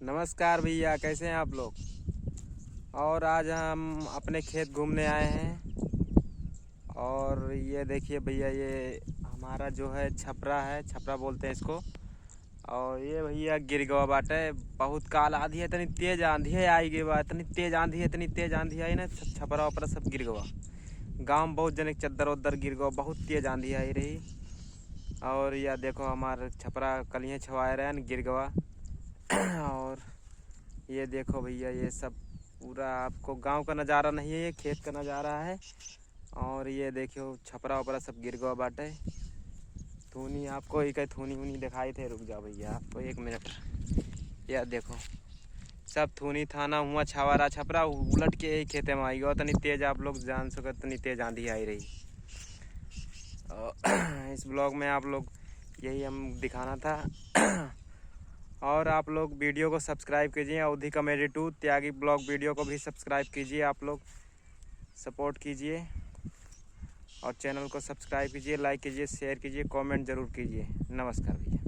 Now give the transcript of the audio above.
नमस्कार भैया, कैसे हैं आप लोग। और आज हम अपने खेत घूमने आए हैं। और ये देखिए भैया, ये हमारा जो है छपरा है, छपरा बोलते हैं इसको। और ये भैया गिर गवा बाटे। बहुत काल आंधी है, इतनी तेज आंधी है आई गई बा, इतनी तेज आंधी है, इतनी तेज आंधी आई ना, छपरा वपरा सब गिर गवा। गाँव में बहुत जने चद्दर उद्दर गिर गवा, बहुत तेज आंधी आई रही। और यह देखो हमारे छपरा कलियाँ छवाए रहे हैं, गिर गवा। और ये देखो भैया, ये सब पूरा आपको गांव का नज़ारा नहीं है, ये खेत का नज़ारा है। और ये देखियो छपरा वपरा सब गिर गवा बाटे। थूनी आपको एक थूनी वूनी दिखाई थे, रुक जाओ भैया आपको 1 मिनट। यह देखो सब थूनी थाना हुआ छावारा छपरा उलट के यही खेते में आई गया। इतनी तेज आप लोग जान सको, इतनी तेज आंधी आई रही। और इस ब्लॉग में आप लोग यही हम दिखाना था। और आप लोग वीडियो को सब्सक्राइब कीजिए, अवधि कॉमेडी 2 त्यागी ब्लॉग वीडियो को भी सब्सक्राइब कीजिए। आप लोग सपोर्ट कीजिए और चैनल को सब्सक्राइब कीजिए, लाइक कीजिए, शेयर कीजिए, कमेंट ज़रूर कीजिए। नमस्कार भैया।